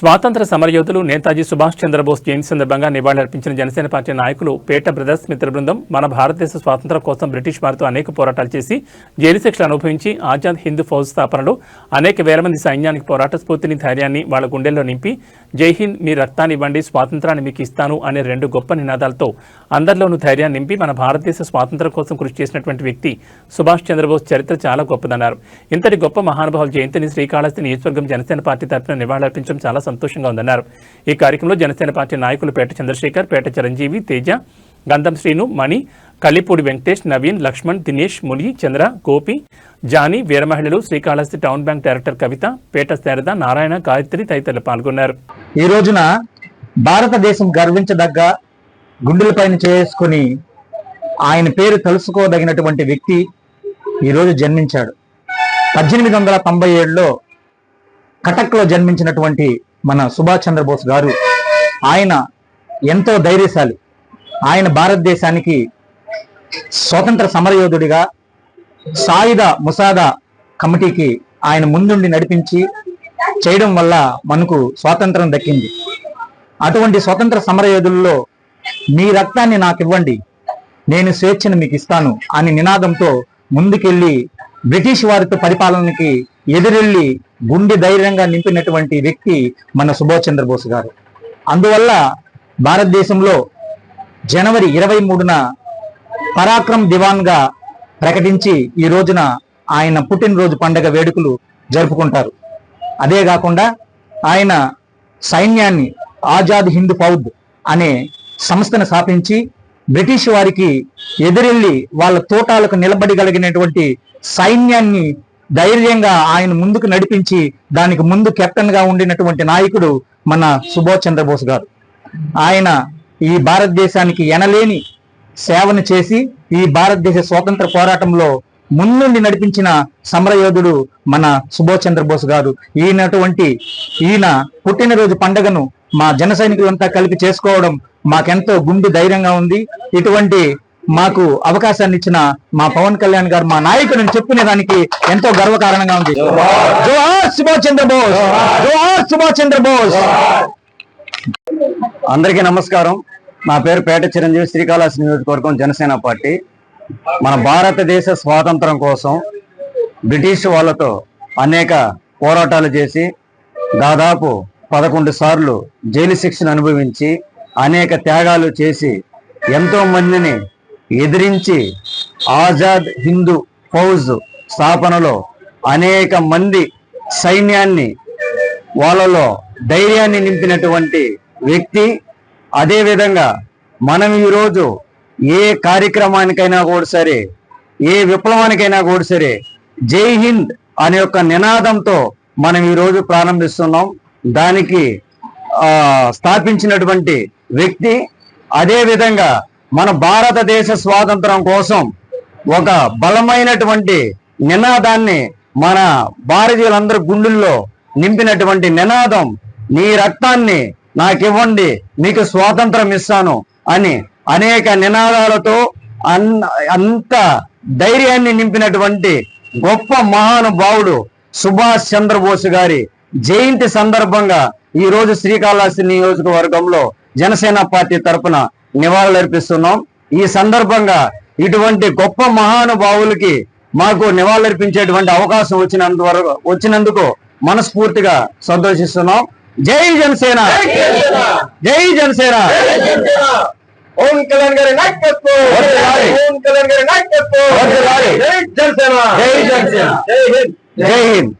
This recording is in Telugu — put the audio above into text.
స్వాతంత్ర సమరయోధులు నేతాజీ సుభాష్ చంద్రబోస్ జయంతి సందర్భంగా నివాళులర్పించిన జనసేన పార్టీ నాయకులు పేట బ్రదర్స్ మిత్ర బృందం మన భారతదేశ స్వాతంత్ర్యం కోసం బ్రిటిష్ వారితో అనేక పోరాటాలు చేసి జైలు శిక్షలు అనుభవించి ఆజాద్ హింద్ ఫౌజ్ స్థాపనలో అనేక వేల మంది సైన్యానికి పోరాట స్ఫూర్తిని ధైర్యాన్ని వాళ్ళ గుండెల్లో నింపి జై హింద్, మీ రక్తాన్ని ఇవ్వండి, స్వాతంత్రాన్ని మీకు ఇస్తాను అనే రెండు గొప్ప నినాదాలతో అందరిలోనూ ధైర్యాన్ని నింపి మన భారతదేశ స్వాతంత్ర్యం కోసం కృషి చేసినటువంటి వ్యక్తి సుభాష్ చంద్రబోస్ చరిత్ర చాలా గొప్పదన్నారు. ఇంతటి గొప్ప మహానుభావుల జయంతిని శ్రీకాళహస్తి నియోజకవర్గం జనసేన పార్టీ తరఫున నివాళులర్పించడం చాలా సంతోషంగా ఉందన్నారు. ఈ కార్యక్రమంలో జనసేన పార్టీ నాయకులు పేట చంద్రశేఖర్, పేట చిరంజీవి, తేజ, గంధం శ్రీను, మణి, కలిపూడి వెంకటేష్, నవీన్, లక్ష్మణ్, దినేష్, ములి, చంద్ర, గోపి, జానీ, వీర మహిళలు, శ్రీకాళహస్తి టౌన్ బ్యాంక్ డైరెక్టర్ కవిత, పేట శారద, నారాయణ, గాయత్రి తదితరులు పాల్గొన్నారు. ఈ రోజున భారతదేశం గర్వించదగ్గ గుండెలపైన చేసుకుని ఆయన పేరు తెలుసుకోదగినటువంటి వ్యక్తి ఈరోజు జన్మించాడు. 1897లో కటక్లో జన్మించినటువంటి మన సుభాష్ చంద్రబోస్ గారు ఆయన ఎంతో ధైర్యశాలి. ఆయన భారతదేశానికి స్వతంత్ర సమరయోధుడిగా సాయుధ ముసాదా కమిటీకి ఆయన ముందుండి నడిపించి చేయడం వల్ల మనకు స్వాతంత్రం దక్కింది. అటువంటి స్వతంత్ర సమరయోధుల్లో మీ రక్తాన్ని నాకు ఇవ్వండి, నేను స్వేచ్ఛను మీకు ఇస్తాను అని నినాదంతో ముందుకెళ్లి బ్రిటిష్ వారితో పరిపాలనకి ఎదురెళ్లి గుండె ధైర్యంగా నింపినటువంటి వ్యక్తి మన సుభాష్ చంద్రబోస్ గారు. అందువల్ల భారతదేశంలో జనవరి 23న పరాక్రమ్ దివాన్ గా ప్రకటించి ఈ రోజున ఆయన పుట్టినరోజు పండుగ వేడుకలు జరుపుకుంటారు. అదే కాకుండా ఆయన సైన్యాన్ని ఆజాద్ హింద్ ఫౌజ్ అనే సంస్థను స్థాపించి బ్రిటిష్ వారికి ఎదురెళ్లి వాళ్ళ తోటాలకు నిలబడగలిగినటువంటి సైన్యాన్ని ధైర్యంగా ఆయన ముందుకు నడిపించి దానికి ముందు కెప్టెన్ గా ఉండినటువంటి నాయకుడు మన సుభాష్ చంద్రబోస్ గారు. ఆయన ఈ భారతదేశానికి ఎనలేని సేవను చేసి ఈ భారతదేశ స్వాతంత్ర పోరాటంలో ముందుండి నడిపించిన సమరయోధుడు మన సుభాష్ చంద్రబోస్ గారు. ఈయన పుట్టినరోజు పండుగను మా జన సైనికులంతా కలిపి చేసుకోవడం మాకెంతో గుండె ధైర్యంగా ఉంది. ఇటువంటి మాకు అవకాశాన్ని ఇచ్చిన మా పవన్ కళ్యాణ్ గారు, మా నాయకుడిని చెప్పుకునే దానికి ఎంతో గర్వకారణంగా ఉంది. జోహార్ సుభాష్ చంద్రబోస్, జోహార్ సుభాష్ చంద్రబోస్. అందరికీ నమస్కారం. నా పేరు పేట చిరంజీవి, శ్రీకాళహస్తి నియోజకవర్గం జనసేన పార్టీ. మన భారతదేశ స్వాతంత్రం కోసం బ్రిటిష్ వాళ్ళతో అనేక పోరాటాలు చేసి దాదాపు 11 సార్లు జైలు శిక్షను అనుభవించి అనేక త్యాగాలు చేసి ఎంతో మందిని ఎదిరించి ఆజాద్ హిందూ ఫౌజ్ స్థాపనలో అనేక మంది సైన్యాన్ని వాళ్ళలో ధైర్యాన్ని నింపినటువంటి వ్యక్తి. అదేవిధంగా మనం ఈరోజు ఏ కార్యక్రమానికైనా కూడా సరే, ఏ విప్లవానికైనా కూడా సరే జై హింద్ అనే యొక్క నినాదంతో మనం ఈరోజు ప్రారంభిస్తున్నాం. దానికి స్థాపించినటువంటి వ్యక్తి. అదేవిధంగా మన భారతదేశ స్వాతంత్రం కోసం ఒక బలమైనటువంటి నినాదాన్ని మన భారతీయులందరి గుండెల్లో నింపినటువంటి నినాదం, నీ రక్తాన్ని నాకివ్వండి, మీకు స్వాతంత్రం ఇస్తాను అని అనేక నినాదాలతో అంత ధైర్యాన్ని నింపినటువంటి గొప్ప మహానుభావుడు సుభాష్ చంద్రబోస్ గారి జయంతి సందర్భంగా ఈ రోజు శ్రీకాళహస్తి నియోజకవర్గంలో జనసేన పార్టీ తరఫున నివాళులర్పిస్తున్నాం. ఈ సందర్భంగా ఇటువంటి గొప్ప మహానుభావులకి మాకు నివాళులర్పించేటువంటి అవకాశం వచ్చినందుకు మనస్ఫూర్తిగా సంతోషిస్తున్నాం. జై జనసేన, జై జనసేన. ఓం కళ్యాణ్ గారి నాయకత్వం, ఓం కళ్యాణ్ గారి నాయకత్వం. జై జనసేన, జై జనసేన, జై హింద్, జై హింద్.